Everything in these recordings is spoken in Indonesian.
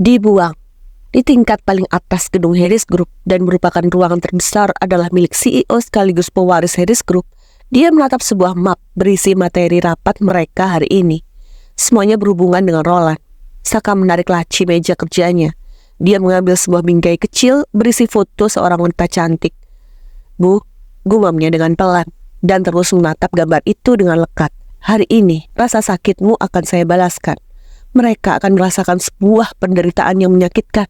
dibuang. Di tingkat paling atas gedung Harris Group dan merupakan ruangan terbesar adalah milik CEO sekaligus pewaris Harris Group. Dia menatap sebuah map berisi materi rapat mereka hari ini. Semuanya berhubungan dengan Roland. Saka menarik laci meja kerjanya. Dia mengambil sebuah bingkai kecil berisi foto seorang wanita cantik. "Bu," gumamnya dengan pelan, dan terus menatap gambar itu dengan lekat. "Hari ini, rasa sakitmu akan saya balaskan. Mereka akan merasakan sebuah penderitaan yang menyakitkan.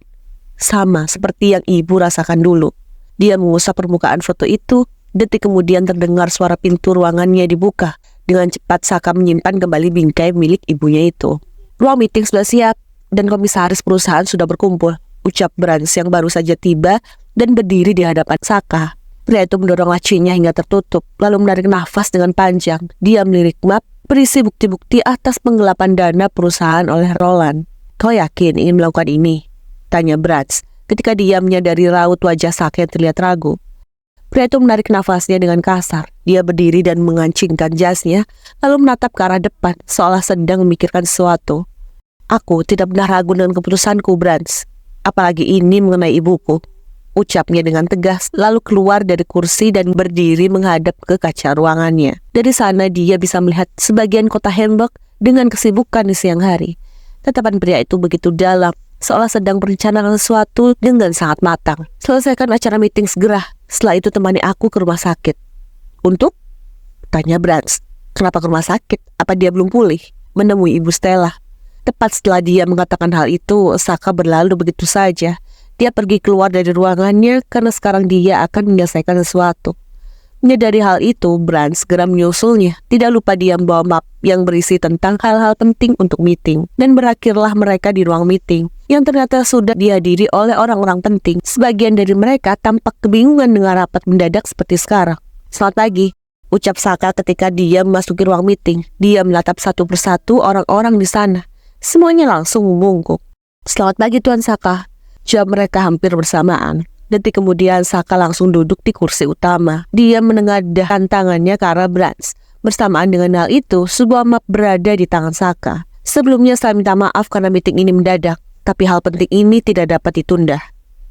Sama seperti yang ibu rasakan dulu." Dia mengusap permukaan foto itu. Detik kemudian terdengar suara pintu ruangannya dibuka. Dengan cepat Saka menyimpan kembali bingkai milik ibunya itu. "Ruang meeting sudah siap dan komisaris perusahaan sudah berkumpul," ucap Brands yang baru saja tiba dan berdiri di hadapan Saka. Pria itu mendorong lacinya hingga tertutup, lalu menarik nafas dengan panjang. Dia melirik map berisi bukti-bukti atas penggelapan dana perusahaan oleh Roland. "Kau yakin ingin melakukan ini?" tanya Brands ketika dia menyadari raut wajah Saka yang terlihat ragu. Pria itu menarik nafasnya dengan kasar. Dia berdiri dan mengancingkan jasnya, lalu menatap ke arah depan, seolah sedang memikirkan sesuatu. "Aku tidak pernah ragu dengan keputusanku, Brands. Apalagi ini mengenai ibuku," ucapnya dengan tegas, lalu keluar dari kursi dan berdiri menghadap ke kaca ruangannya. Dari sana dia bisa melihat sebagian kota Hamburg dengan kesibukan di siang hari. Tatapan pria itu begitu dalam, seolah sedang merencanakan sesuatu dengan sangat matang. "Selesaikan acara meeting segera. Setelah itu temani aku ke rumah sakit." "Untuk?" tanya Brands. "Kenapa ke rumah sakit? Apa dia belum pulih?" "Menemui Ibu Stella." Tepat setelah dia mengatakan hal itu, Saka berlalu begitu saja. Dia pergi keluar dari ruangannya karena sekarang dia akan menyelesaikan sesuatu. Menyadari hal itu, Brands segera menyusulnya. Tidak lupa dia membawa map yang berisi tentang hal-hal penting untuk meeting. Dan berakhirlah mereka di ruang meeting, yang ternyata sudah dihadiri oleh orang-orang penting. Sebagian dari mereka tampak kebingungan dengan rapat mendadak seperti sekarang. "Selamat pagi," ucap Saka ketika dia memasuki ruang meeting. Dia menatap satu persatu orang-orang di sana. Semuanya langsung membungkuk. "Selamat pagi Tuan Saka," jawab mereka hampir bersamaan. Detik kemudian Saka langsung duduk di kursi utama. Dia menengadahkan tangannya ke arah Brands. Bersamaan dengan hal itu, sebuah map berada di tangan Saka. Sebelumnya saya minta maaf karena meeting ini mendadak, tapi hal penting ini tidak dapat ditunda.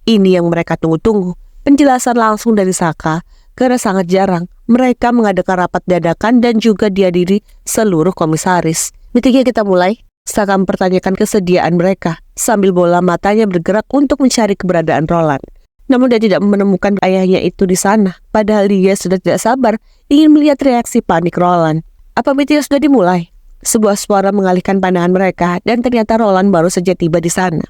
Ini yang mereka tunggu-tunggu. Penjelasan langsung dari Saka, karena sangat jarang mereka mengadakan rapat dadakan dan juga dihadiri seluruh komisaris. "Meetingnya kita mulai?" Saka mempertanyakan kesediaan mereka, sambil bola matanya bergerak untuk mencari keberadaan Roland. Namun dia tidak menemukan ayahnya itu di sana, padahal dia sudah tidak sabar ingin melihat reaksi panik Roland. "Apa meeting sudah dimulai?" Sebuah suara mengalihkan pandangan mereka, dan ternyata Roland baru saja tiba di sana.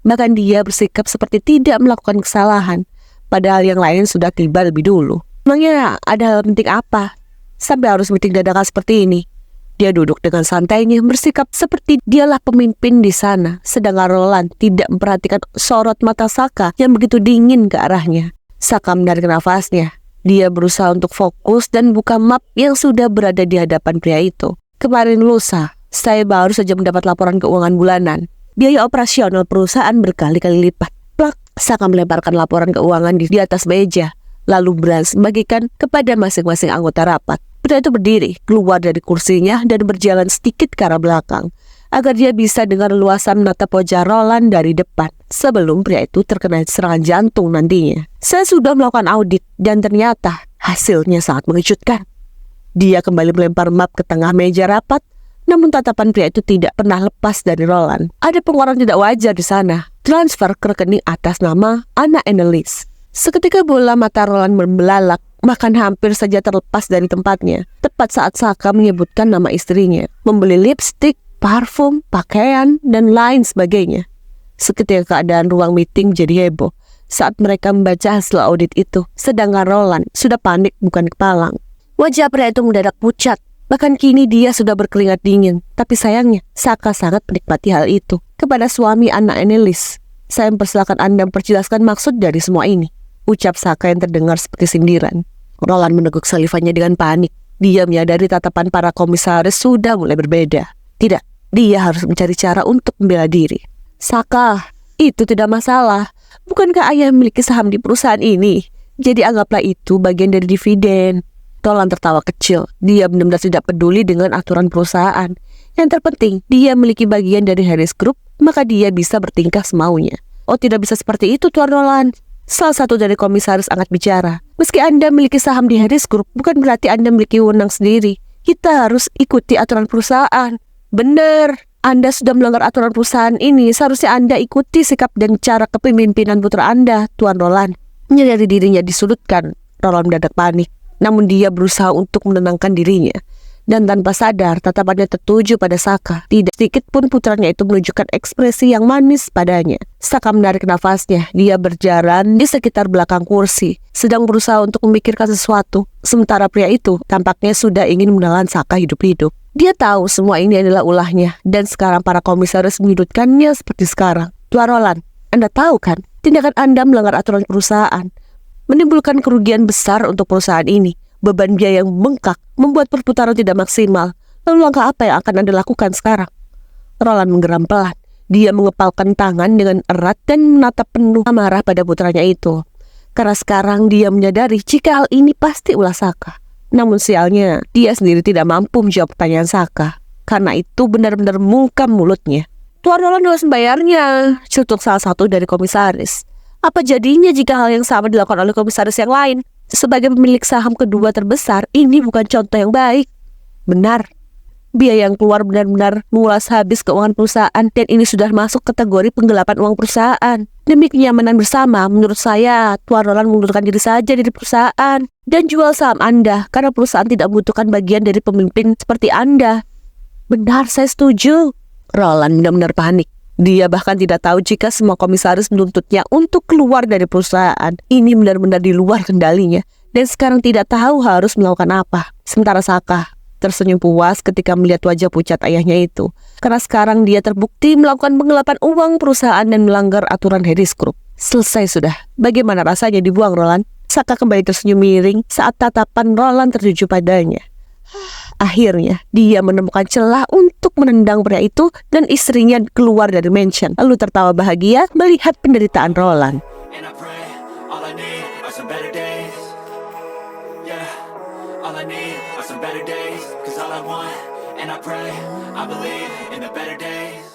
Bahkan dia bersikap seperti tidak melakukan kesalahan, padahal yang lain sudah tiba lebih dulu. Emangnya ada hal penting apa sampai harus meeting dadakan seperti ini? Dia duduk dengan santainya, bersikap seperti dialah pemimpin di sana, sedangkan Roland tidak memperhatikan sorot mata Saka yang begitu dingin ke arahnya. Saka menarik nafasnya. Dia berusaha untuk fokus dan buka map yang sudah berada di hadapan pria itu. "Kemarin lusa, saya baru saja mendapat laporan keuangan bulanan. Biaya operasional perusahaan berkali-kali lipat." Plak, Saka melemparkan laporan keuangan di atas meja. Lalu Brands membagikan kepada masing-masing anggota rapat. Pria itu berdiri, keluar dari kursinya dan berjalan sedikit ke arah belakang, agar dia bisa dengan leluasa menatap wajah Roland dari depan, sebelum pria itu terkena serangan jantung nantinya. "Saya sudah melakukan audit dan ternyata hasilnya sangat mengejutkan." Dia kembali melempar map ke tengah meja rapat, namun tatapan pria itu tidak pernah lepas dari Roland. "Ada pengeluaran tidak wajar di sana. Transfer ke rekening atas nama Anna Annelies." Seketika bola mata Roland membelalak, bahkan hampir saja terlepas dari tempatnya. Tepat saat Saka menyebutkan nama istrinya, membeli lipstik, parfum, pakaian, dan lain sebagainya. Seketika keadaan ruang meeting jadi heboh saat mereka membaca hasil audit itu, sedangkan Roland sudah panik bukan kepalang. Wajah pria itu mendadak pucat, bahkan kini dia sudah berkeringat dingin. Tapi sayangnya, Saka sangat menikmati hal itu. "Kepada suami Anna Annelies, saya mempersilakan Anda memperjelaskan maksud dari semua ini," ucap Saka yang terdengar seperti sindiran. Roland meneguk salivannya dengan panik. Dia menyadari tatapan para komisaris sudah mulai berbeda. Tidak, dia harus mencari cara untuk membela diri. "Saka, itu tidak masalah. Bukankah ayah memiliki saham di perusahaan ini? Jadi anggaplah itu bagian dari dividen." Roland tertawa kecil. Dia benar-benar tidak peduli dengan aturan perusahaan. Yang terpenting, dia memiliki bagian dari Harris Group, maka dia bisa bertingkah semaunya. Oh, tidak bisa seperti itu, Tuan Roland. Salah satu dari komisaris angkat bicara. Meski Anda memiliki saham di Harris Group, bukan berarti Anda memiliki wewenang sendiri. Kita harus ikuti aturan perusahaan. Benar, Anda sudah melanggar aturan perusahaan ini. Seharusnya Anda ikuti sikap dan cara kepemimpinan putra Anda, Tuan Roland. Menyadari dirinya disudutkan, Roland mendadak panik. Namun dia berusaha untuk menenangkan dirinya. Dan tanpa sadar, tatapannya tertuju pada Saka. Tidak sedikit pun putranya itu menunjukkan ekspresi yang manis padanya. Saka menarik nafasnya. Dia berjalan di sekitar belakang kursi, sedang berusaha untuk memikirkan sesuatu. Sementara pria itu tampaknya sudah ingin menelan Saka hidup-hidup. Dia tahu semua ini adalah ulahnya, dan sekarang para komisaris menyudutkannya seperti sekarang. Tuan Roland, Anda tahu kan, tindakan Anda melanggar aturan perusahaan, menimbulkan kerugian besar untuk perusahaan ini. Beban biaya yang membengkak membuat perputaran tidak maksimal. Lalu langkah apa yang akan Anda lakukan sekarang? Roland menggeram pelan. Dia mengepalkan tangan dengan erat dan menatap penuh amarah pada putranya itu. Karena sekarang dia menyadari jika hal ini pasti ulah Saka. Namun sialnya, dia sendiri tidak mampu menjawab pertanyaan Saka. Karena itu benar-benar mungkam mulutnya. Tuan Roland harus membayarnya, cetuk salah satu dari komisaris. Apa jadinya jika hal yang sama dilakukan oleh komisaris yang lain? Sebagai pemilik saham kedua terbesar, ini bukan contoh yang baik. Benar, biaya yang keluar benar-benar mengulas habis keuangan perusahaan, dan ini sudah masuk kategori penggelapan uang perusahaan. Demi kenyamanan bersama, menurut saya, Tuan Roland mengundurkan diri saja dari perusahaan dan jual saham Anda, karena perusahaan tidak membutuhkan bagian dari pemimpin seperti Anda. Benar, saya setuju. Roland benar-benar panik. Dia bahkan tidak tahu jika semua komisaris menuntutnya untuk keluar dari perusahaan. Ini benar-benar di luar kendalinya. Dan sekarang tidak tahu harus melakukan apa. Sementara Saka tersenyum puas ketika melihat wajah pucat ayahnya itu. Karena sekarang dia terbukti melakukan penggelapan uang perusahaan dan melanggar aturan Harris Group. Selesai sudah. Bagaimana rasanya dibuang, Roland? Saka kembali tersenyum miring saat tatapan Roland tertuju padanya. Akhirnya, dia menemukan celah untuk menendang pria itu dan istrinya keluar dari mansion. Lalu tertawa bahagia melihat penderitaan Roland. All I need are some better days, 'cause all I want, and I pray, I believe in the better days.